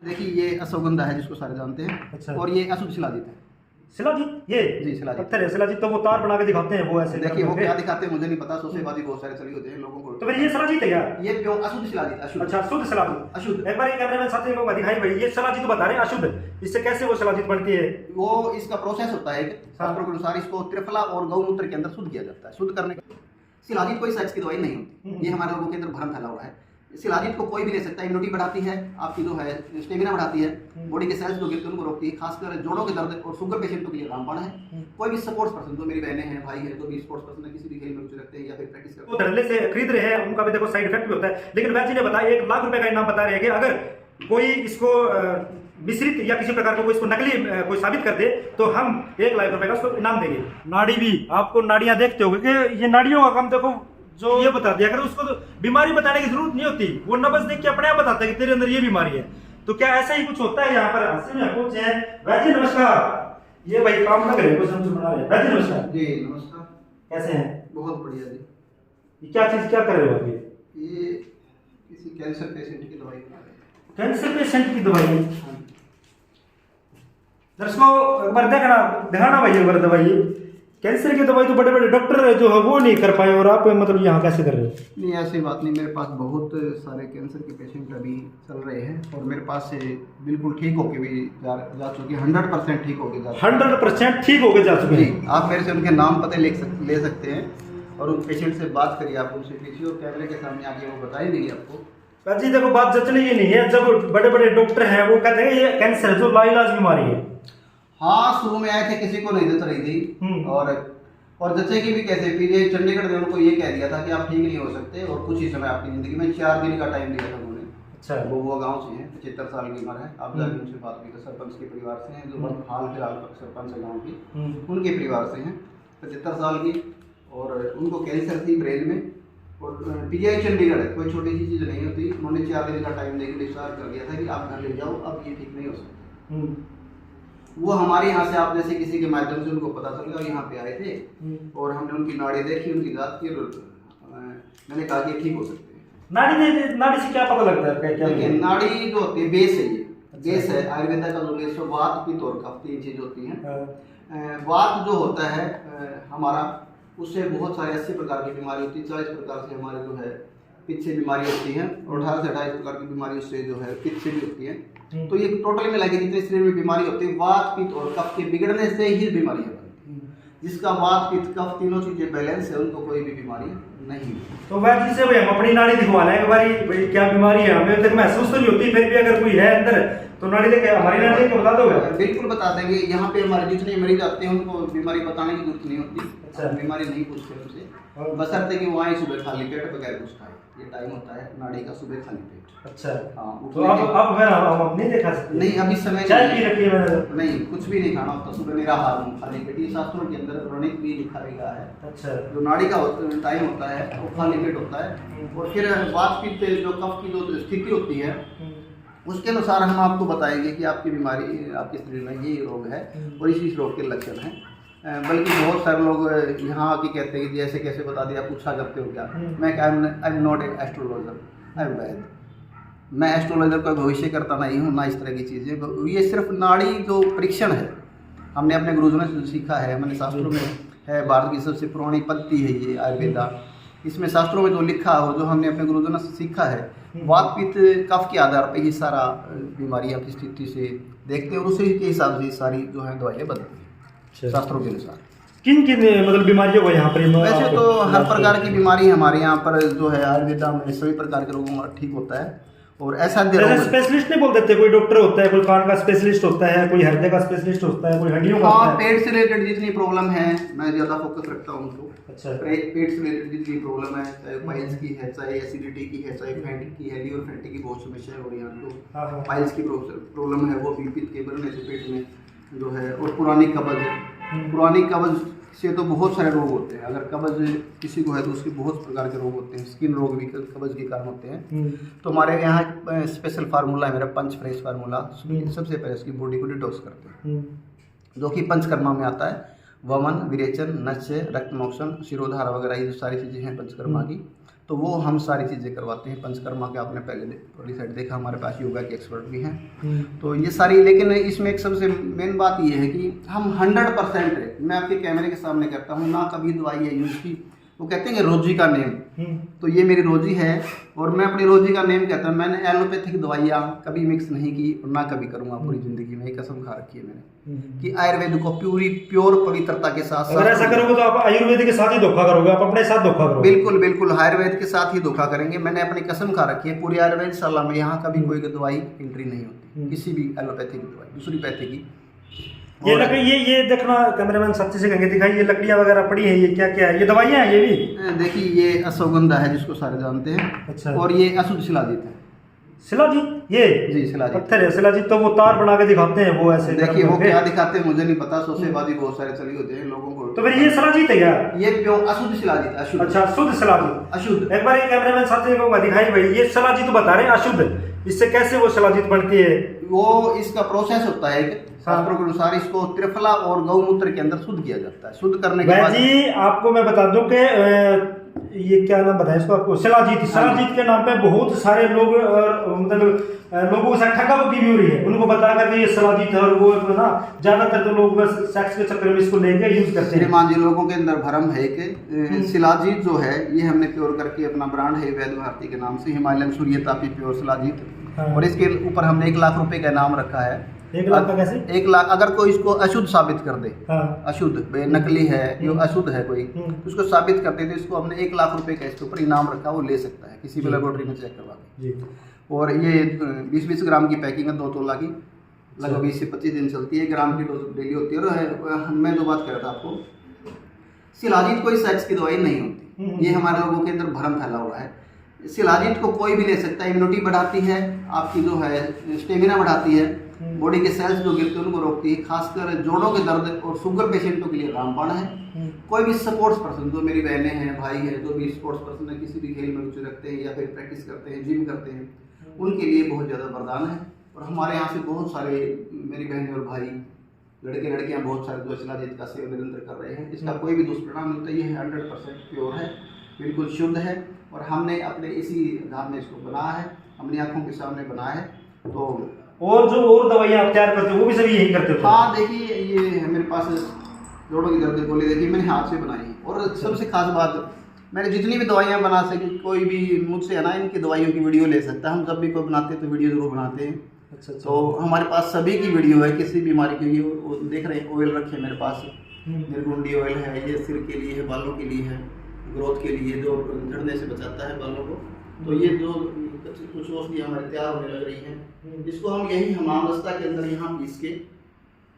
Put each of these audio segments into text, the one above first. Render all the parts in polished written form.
देखिए ये अश्वगंधा है जिसको सारे जानते हैं। अच्छा। और ये अशुद्ध शिलाजीत है। शिलाजीत, ये जी शिलाजीत पत्थर है शिलाजीत, तो वो तार बना के दिखाते हैं वो ऐसे। देखिए वो क्या दिखाते हैं मुझे नहीं पता, सोसेबाजी बहुत सारे चली होते हैं लोगों को। तो फिर ये शिलाजीत है क्या? ये प्योर अशुद्ध शिलाजीत, अशुद्ध। अच्छा, शुद्ध शिलाजीत। अशुद्ध। एक बार ये कैमरामैन साथी को दिखाई भाई, ये शिलाजीत बता रहे हैं अशुद्ध, इससे कैसे वो शिलाजीत बनती है? वो इसका प्रोसेस होता है शास्त्रों के अनुसार, इसको त्रिफला और गौमूत्र के अंदर शुद्ध किया जाता है। शुद्ध करने का शिलाजीत कोई सेक्स की दवाई नहीं होती, ये हमारे लोगों के अंदर भ्रम फैला हुआ है। शिलाजीत को कोई भी ले सकता है, इम्यूनिटी बढ़ाती है, आपकी जो है स्टेमिना बढ़ाती है, बॉडी के सेल्स जो गिरते हैं उनको रोकती है, खासकर जोड़ों के दर्द और शुगर पेशेंटों के लिए रामबाण है। कोई भी स्पोर्ट्स पर्सन, जो मेरी बहनें हैं, भाई है, जो भी स्पोर्ट्स पर्सन है, किसी भी खेल में रुचि रखते हैं या फिर प्रैक्टिस करते वो धड़ल्ले से खरीद रहे हैं, उनका भी देखो साइड इफेक्ट भी होता है। लेकिन वैद्य जी ने बताया 1 लाख रुपए का इनाम बता रहे हैं कि अगर कोई इसको मिश्रित या किसी प्रकार को इसको नकली कोई साबित कर दे तो हम 1 लाख रुपए का उसको इनाम देंगे। नाड़ी भी आपको नाड़ियां देखते होगे कि ये नाड़ियों का काम देखो जो ये बता दिया, अगर उसको तो बीमारी बताने की जरूरत नहीं होती, वो नब्ज देख के अपने आप बताता है कि तेरे अंदर ये बीमारी है। तो क्या ऐसा ही कुछ होता है? यहाँ पर हास्य में पहुंचे हैं वैद्य, नमस्कार। ये भाई काम ना करे, कुछ हमसे बना रहे हैं। वैद्य नमस्कार। जी नमस्कार। कैसे हैं? बहुत बढ़िया जी। ये क्या चीज क्या कर रहे हो अभी? ये किसी कैंसर पेशेंट की दवाई बना रहे हैं। कैंसर पेशेंट की दवाई? हाँ। दर्शकों एक बार दिखाना भाई, एक बार दवाई। कैंसर की दवाई तो बड़े बड़े डॉक्टर जो है वो नहीं कर पाए, और आप मतलब यहाँ कैसे कर रहे हो? नहीं ऐसी बात नहीं, मेरे पास बहुत सारे कैंसर के पेशेंट अभी चल रहे हैं और मेरे पास से बिल्कुल ठीक होके भी जा चुके हैं, 100% ठीक होके जा चुके हैं। 100% ठीक होके जा चुके जी, हैं। आप मेरे से उनके नाम पते ले सकते हैं और उन पेशेंट से बात करिए, आप उनसे पूछिए और कैमरे के सामने आके वो बताएंगे आपको। जी देखो बात जचने की नहीं है, जब बड़े बड़े डॉक्टर हैं वो कहते हैं ये कैंसर जो लाइलाज बीमारी है। हाँ शुरू में आए थे, किसी को नहीं जच रही थी और जचेगी भी कैसे। फिर ये चंडीगढ़ ने उनको ये कह दिया था कि आप ठीक नहीं हो सकते और कुछ ही समय आपकी जिंदगी में 4 दिन का टाइम दिया था उन्होंने। अच्छा। वो गांव से हैं, 75 साल की उम्र है। आप जाके उनसे बात भी कर, सरपंच के परिवार से हैं, जो हाल फिलहाल सरपंच है गाँव की, उनके परिवार से हैं, 75 साल की, और उनको कैंसर थी ब्रेन में और पीजीआई चंडीगढ़ है, कोई छोटी सी चीज़ नहीं होती। उन्होंने 4 दिन का टाइम देकर डिस्चार्ज कर दिया था कि आप घर ले जाओ, अब ये ठीक नहीं हो सकता। वो हमारे यहाँ से आप जैसे किसी के माध्यम से उनको पता चल गया, यहाँ पे आए थे और हमने उनकी नाड़ी देखी, उनकी जांच की और मैंने कहा कि ठीक हो सकते हैं। नाड़ी से क्या पता लगता है? क्या देखिए नाड़ी जो होती है बेस है, ये बेस है आयुर्वेदा का जो बेस है, वात पित्त और कफ 3 चीज होती हैं। वात जो होता है हमारा, उससे बहुत सारे 80 प्रकार की बीमारी होती है, 40 प्रकार से हमारे जो है पित्त से बीमारी होती है और 18 से 28 प्रकार की बीमारी उससे जो है पित्त से भी होती है। तो ये टोटल में लगे जितने शरीर में बीमारी होती है, वात पित्त और कफ के बिगड़ने से ही बीमारियां बनती हैं। जिसका वात पित्त कफ तीनों चीजें बैलेंस है, उनको कोई भी बीमारी नहीं। तो वैसे से भाई हम अपनी नाड़ी दिखवा लें एक बारी, भाई क्या बीमारी है, हमें तक महसूस तो नहीं होती, फिर भी अगर कोई है अंदर तो नाड़ी लेके हमारी नाड़ी लेके बता दोगे? बिल्कुल बता देंगे। यहाँ पे हमारे जितने मरीज आते हैं उनको बीमारी बताने की जरूरत नहीं होती। अच्छा। बीमारी नहीं पूछते उनसे, बशर्ते कि वो आए सुबह खाली पेट बगैर कुछ खाए। ये टाइम होता है नाड़ी का, सुबह खाली पेट। अच्छा। हाँ तो अब हम नहीं देखा सकते? नहीं अभी समय चाय पी रखी है नहीं, कुछ भी नहीं खाना होता, सुबह निराहार खाली पेट। ये शास्त्रों के अंदर वर्णित भी लिखा गया है। अच्छा। जो नाड़ी का टाइम होता है वो खाली पेट होता है और फिर वात पित्त जो कफ की जो स्थिति होती है उसके अनुसार हम आपको बताएंगे कि आपकी बीमारी, आपके शरीर में ये रोग है और इस रोग के लक्षण हैं। बल्कि बहुत सारे लोग यहाँ आके कहते हैं कि ऐसे कैसे बता दिया, पूछा करते हो क्या? मैं I am not a astrologer, I am वैद्य। मैं एस्ट्रोलॉजर का भविष्य करता नहीं हूँ, ना इस तरह की चीज़ें। ये सिर्फ नाड़ी जो परीक्षण है, हमने अपने गुरुजनों से सीखा है, हमारे शास्त्रों में है, भारत की सबसे पुरानी पद्धति है ये आयुर्वेदा। इसमें शास्त्रों में जो लिखा हो, जो हमने अपने गुरुजनों से सीखा है, वात पित्त कफ के आधार पर ये सारा बीमारियाँ की स्थिति से देखते हैं और उसी के हिसाब से सारी जो है दवाइयाँ बनती हैं शास्त्रों के अनुसार। किन मतलब बीमारियों को यहाँ पर? वैसे तो हर प्रकार की बीमारी हमारे यहाँ पर जो है आयुर्वेदा में सभी प्रकार के रोगों का ठीक होता है। और ऐसा स्पेशलिस्ट नहीं बोल देते, कोई डॉक्टर होता है, कोई कान का स्पेशलिस्ट होता है, कोई हृदय का स्पेशलिस्ट होता है, कोई हड्डियों का होता है। पेट से रिलेटेड जितनी प्रॉब्लम है मैं ज़्यादा फोकस रखता हूँ उनको। अच्छा। पेट से रिलेटेड जितनी प्रॉब्लम है, चाहे पाइल्स की है, चाहे एसिडिटी की है, चाहे फैटी की है, लीवर फैटी की बहुत समस्या है और यहाँ तो पाइल्स की प्रॉब्लम है, वो भी पित्त के बढ़ने से पेट में जो है, और पुरानी कब्ज है। पुरानी कब्ज से तो बहुत सारे रोग होते हैं। अगर कब्ज किसी को है तो उसके बहुत प्रकार के रोग होते हैं, स्किन रोग भी कब्ज के कारण होते हैं। तो हमारे यहाँ स्पेशल फार्मूला है मेरा, पंच फ्रेश फार्मूला। सबसे पहले उसकी बॉडी को डिटॉक्स करते हैं, जो कि पंचकर्मा में आता है। वमन, विरेचन, नस्य, रक्तमोक्षण, शिरोधारा वगैरह ये जो सारी चीज़ें हैं पंचकर्मा की, तो वो हम सारी चीज़ें करवाते हैं। पंचकर्मा के आपने पहले वाली साइड देखा, हमारे पास योगा के एक्सपर्ट भी हैं। तो ये सारी, लेकिन इसमें एक सबसे मेन बात ये है कि हम 100% है, मैं आपके कैमरे के सामने कहता हूँ, ना कभी दवाई है यूज़ की। वो कहते हैं कि रोजी का नेम, तो ये मेरी रोजी है और मैं अपनी रोजी का नेम कहता हूँ। मैंने एलोपैथिक दवाइयाँ कभी मिक्स नहीं की और ना कभी करूँगा पूरी ज़िंदगी में। एक कसम खा रखी है मैंने कि आयुर्वेद को प्योर पवित्रता के साथ अगर ऐसा करोगे तो आप आयुर्वेद के साथ ही धोखा करोगे, आप अपने साथ धोखा करोगे। बिल्कुल बिल्कुल, आयुर्वेद के साथ ही धोखा करेंगे। मैंने अपनी कसम खा रखी है पूरी आयुर्वेद शाला में, यहाँ कभी कोई दवाई एंट्री नहीं होती, किसी भी एलोपैथिक दवाई, दूसरी पैथी की। ये लकड़ी, ये देखना कैमरामैन सच्ची से कहेंगे दिखाई, ये लकड़ियाँ वगैरह पड़ी हैं, ये क्या क्या है? ये दवाइयाँ हैं ये भी? देखिए ये अश्वगंधा है जिसको सारे जानते हैं। अच्छा। और ये अशुद्ध शिलाजीत है। शिलाजीत? ये जी शिलाजीत पत्थर है। शिलाजीत तो वो तार बना के दिखाते हैं वो ऐसे। देखिए वो क्या दिखाते हैं मुझे नहीं पता, शोसेबाजी बहुत सारे चली होते हैं लोगों को। तो फिर ये शिलाजीत है क्या? ये प्योर अशुद्ध शिलाजीत, अशुद्ध। अच्छा, शुद्ध शिलाजीत, अशुद्ध। एक बार ये कैमरामैन साथी को दिखाई भाई, ये शिलाजीत बता रहे हैं अशुद्ध, इससे कैसे वो शिलाजीत बनती है? वो इसका प्रोसेस होता है, शास्त्रों के अनुसार इसको त्रिफला और गौमूत्र के अंदर शुद्ध किया जाता है। शुद्ध करने के बाद जी आपको मैं बता दूं कि ये क्या नाम बताया इसको आपको, शिलाजीत। शिलाजीत के नाम पे बहुत सारे लोग मतलब लोगों के साथ ठगावटी भी हो रही है, उनको बता करके ये शिलाजीत है और वो ना ज्यादातर तो लोग बस सेक्स के चक्कर में इसको लेके यूज करते हैं। श्रीमान जी लोगों के अंदर भ्रम है कि शिलाजीत जो है ये हमने प्योर करके अपना ब्रांड है वैद्य भारती के नाम से, हिमालयन सूर्यतापी प्योर शिलाजीत, और इसके ऊपर हमने 1 लाख रुपए का इनाम रखा है। 1 लाख का कैसे? 1 लाख, अगर कोई इसको अशुद्ध साबित कर दे, अशुद्ध नकली है जो अशुद्ध है कोई, उसको साबित करते थे, इसको हमने 1 लाख रुपए का इसके ऊपर इनाम रखा, वो ले सकता है किसी भी लेबोरेटरी में चेक करवा के। और ये 20-20 ग्राम की पैकिंग है, 2 तोला की, लगभग 20 से 25 दिन चलती है। ग्राम की डोज डेली होती है। और मैं जो बात कर रहा था आपको, शिलाजीत कोई सेक्स की दवाई नहीं होती, ये हमारे लोगों के अंदर भ्रम फैला हुआ है। शिलाजीत को कोई भी ले सकता है, इम्यूनिटी बढ़ाती है, आपकी जो है स्टेमिना बढ़ाती है, बॉडी के सेल्स जो गिरते हैं उनको रोकती है, खासकर जोड़ों के दर्द और शुगर पेशेंटों के लिए रामबाण है। कोई भी स्पोर्ट्स पर्सन, जो मेरी बहनें हैं, भाई हैं, जो भी स्पोर्ट्स पर्सन है, किसी भी खेल में रुचि रखते हैं या फिर प्रैक्टिस करते हैं, जिम करते हैं, उनके लिए बहुत ज़्यादा वरदान है। और हमारे यहाँ से बहुत सारे मेरी बहनें और भाई, लड़के लड़कियाँ बहुत सारे जो शिलाजीत का सेवन निरंतर कर रहे हैं। इसका कोई भी दुष्परिणाम मिलता है, ये 100% प्योर है, बिल्कुल शुद्ध है। और हमने अपने इसी धाम में इसको बनाया है, अपनी आंखों के सामने बनाया है। तो और जो और दवाइयाँ आप तैयार करते हो वो भी सभी यही करते हो? हाँ देखिए ये है मेरे पास जोड़ों की दर्द गोली, देखिए मैंने हाथ से बनाई है। और सबसे खास बात, मैंने जितनी भी दवाइयाँ बना सकी, कोई भी मुझसे है ना इनकी दवाइयों की वीडियो ले सकता है। हम जब भी कोई बनाते हैं तो वीडियो जरूर बनाते हैं। अच्छा। तो हमारे पास सभी की वीडियो है, किसी बीमारी के लिए। वो देख रहे हैं ऑयल रखे मेरे पास, निर्गुंडी ऑयल है, ये सिर के लिए है, बालों के लिए है, ग्रोथ के लिए, जो झड़ने से बचाता है बालों को। तो ये जो कुछ औषधियाँ हमारे तैयार होने लग रही हैं, इसको हम यही हमामदस्ता के अंदर यहाँ पीस के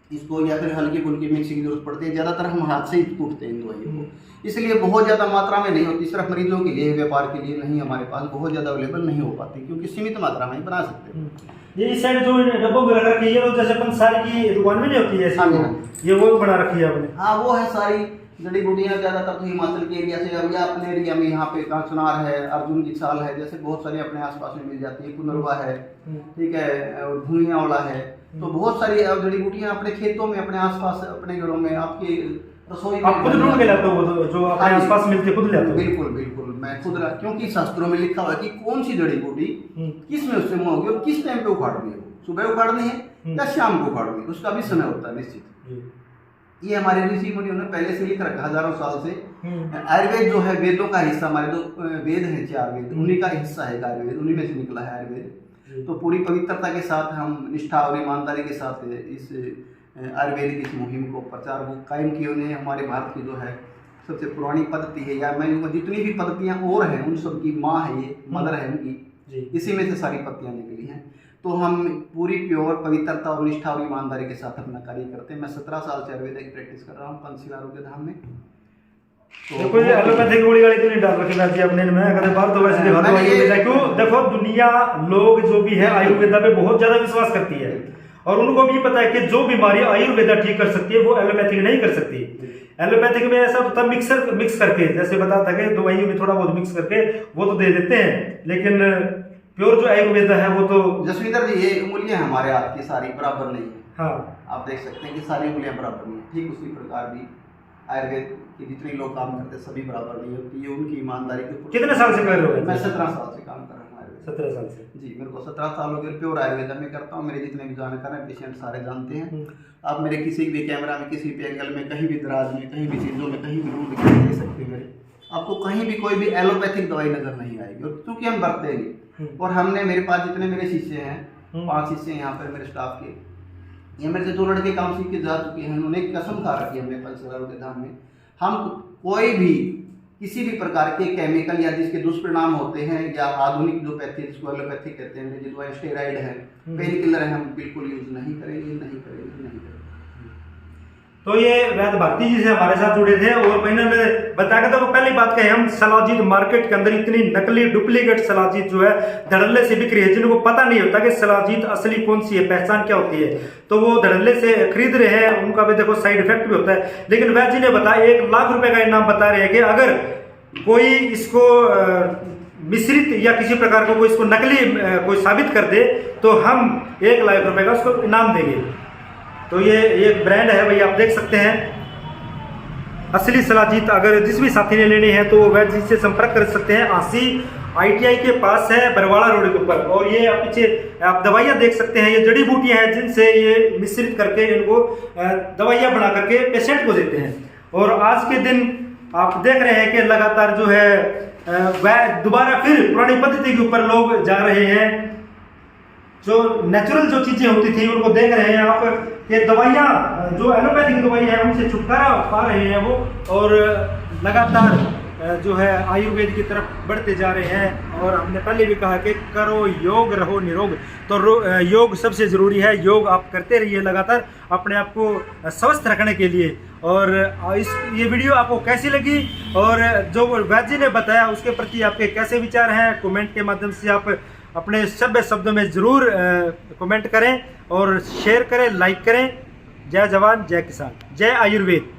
इसको, या फिर हल्की फुल्की मिक्सिंग की जरूरत पड़ती है। ज़्यादातर हम हाथ से ही कूटते हैं इन दवाइयों को, इसलिए बहुत ज़्यादा मात्रा में नहीं होती। सिर्फ मरीजों के लिए, व्यापार के लिए नहीं, हमारे पास बहुत ज़्यादा अवेलेबल नहीं हो पाती, क्योंकि सीमित मात्रा में ही बना सकते हैं। ये इस साइड जो डब्बों में लगा रखी है, जैसे पंसारी की दुकान में नहीं होती है ऐसी, ये वो बना रखी है आपने? हाँ वो है सारी जड़ी बूटियाँ, ज़्यादातर तो हिमाचल के एरिया से, या अपने एरिया में यहाँ पे कांचनार है, अर्जुन की छाल है, जैसे बहुत सारी अपने आसपास में मिल जाती है, पुनरवा है, ठीक है, और भूमियावला है। तो बहुत सारी जड़ी बूटियाँ अपने खेतों में, अपने आसपास, अपने घरों में, आपकी रसोई में खुद ढूंढ के लाते हो जो अपने आसपास मिलती है, खुद लाते हो? बिल्कुल बिल्कुल, मैं खुद, क्योंकि शास्त्रों में लिखा हुआ है कि कौन सी जड़ी बूटी किस में उससे होगी और किस टाइम पे उखाड़नी है, सुबह उखाड़नी है या शाम को उखाड़नी है, उसका भी समय होता है निश्चित। ये हमारे ऋषि मुनियों ने पहले से लिख रखा, हजारों साल से। आयुर्वेद जो है वेदों का हिस्सा, हमारे जो वेद हैं 4 वेद, उन्हीं का हिस्सा है आयुर्वेद, उन्हीं में से निकला है आयुर्वेद। तो पूरी पवित्रता के साथ हम निष्ठा और ईमानदारी के साथ इस आयुर्वेद की इस मुहिम को, प्रचार को कायम किए उन्हें। हमारे भारत की जो है सबसे पुरानी पद्धति है, या मैं जितनी भी पद्धतियाँ और हैं उन सब की माँ है, ये मदर है उनकी, इसी में से सारी पत्तियाँ निकली हैं। तो हम पूरी प्योर पवित्रता और निष्ठा और ईमानदारी के साथ अपना कार्य करते हैं। मैं 17 साल से आयुर्वेद की प्रैक्टिस कर रहा हूँ पंचशील आरोग्य धाम में। तो कोई एलोपैथिक गोली वाली तो नहीं डाल रखी ना जी अपने में? अगर बात तो वैसे क्यों देखो, दुनिया लोग जो भी है आयुर्वेदा पे बहुत ज्यादा विश्वास करती है, और उनको भी पता है कि जो बीमारी आयुर्वेदा ठीक कर सकती है वो एलोपैथिक नहीं कर सकती। एलोपैथिक में ऐसा होता है मिक्स करके, जैसे बता था कि दवाइयों में थोड़ा बहुत मिक्स करके वो तो दे देते हैं, लेकिन प्योर जो आयुर्वेदा है वो तो। जसविंदर जी ये उंगलियां हमारे हाथ की सारी बराबर नहीं है। हाँ, आप देख सकते हैं कि सारी उंगलियां बराबर नहीं है। ठीक उसी प्रकार भी आयुर्वेद के जितने लोग काम करते हैं सभी बराबर नहीं होती, ये उनकी ईमानदारी के ऊपर। कितने साल से कर रहे हो? मैं 17 साल से काम कर रहा हूँ आयुर्वेद। 17 साल से? जी, मेरे को 17 साल हो गए प्योर आयुर्वेदा में करता हूँ। मेरे जितने भी जानकार हैं पेशेंट सारे जानते हैं। आप मेरे किसी भी कैमरा में, किसी भी एंगल में, कहीं भी दराज में, कहीं भी चीज़ों में, कहीं भी रूम दिखाई दे सकते हैं मेरे। आपको कहीं भी कोई भी एलोपैथिक दवाई नजर नहीं आएगी, और क्योंकि हम बरतेंगे। और हमने, मेरे पास जितने मेरे शिष्य हैं, 5 शिष्य यहाँ पर मेरे स्टाफ के, ये मेरे से 2 लड़के काम सीख के जा चुके हैं। उन्होंने कसम खा रखी है हमें पंचराज के धाम में, हम कोई भी किसी भी प्रकार के केमिकल या जिसके दुष्परिणाम होते हैं, या आधुनिक जो पैथी जिसको एलोपैथी कहते हैं, जो स्टेरॉइड है, पेन किलर है, हम बिल्कुल यूज नहीं करेंगे। तो ये वैद्य भारती जी से हमारे साथ जुड़े थे, और इन्होंने बताया था, वो पहली बात कही, हम सलाजीत मार्केट के अंदर इतनी नकली डुप्लीकेट सलाजीत जो है धड़ल्ले से बिक रही है, जिनको पता नहीं होता कि सलाजीत असली कौन सी है, पहचान क्या होती है, तो वो धड़ल्ले से खरीद रहे हैं। उनका भी देखो साइड इफेक्ट भी होता है। लेकिन वैद्य जी ने बताया 1 लाख रुपए का इनाम बता रहे हैं कि अगर कोई इसको मिश्रित या किसी प्रकार को कोई इसको नकली कोई साबित कर दे तो हम 1 लाख रुपए का उसको इनाम देंगे। तो ये एक ब्रांड है भाई, आप देख सकते हैं असली सलाजीत। अगर जिस भी साथी ने लेनी है तो वो वैद्य जी से संपर्क कर सकते हैं। आसी ITI के पास है, बरवाड़ा रोड के ऊपर। और ये आप पीछे आप दवाइयाँ देख सकते हैं, ये जड़ी बूटियाँ हैं जिनसे ये मिश्रित करके इनको दवाइयाँ बना करके पेशेंट को देते हैं। और आज के दिन आप देख रहे हैं कि लगातार जो है वह दोबारा फिर पुरानी पद्धति के ऊपर लोग जा रहे हैं। जो नेचुरल जो चीजें होती थी उनको देख रहे हैं आप, ये दवाइयाँ जो एलोपैथिक दवाई है उनसे छुटकारा पा रहे हैं वो, और लगातार जो है आयुर्वेद की तरफ बढ़ते जा रहे हैं। और हमने पहले भी कहा कि करो योग, रहो निरोग। तो योग सबसे ज़रूरी है, योग आप करते रहिए लगातार अपने आप को स्वस्थ रखने के लिए। और ये वीडियो आपको कैसी लगी, और जो वैद्य जी ने बताया उसके प्रति आपके कैसे विचार हैं, कमेंट के माध्यम से आप अपने सभ्य शब्दों में ज़रूर कमेंट करें और शेयर करें, लाइक करें। जय जवान, जय किसान, जय आयुर्वेद।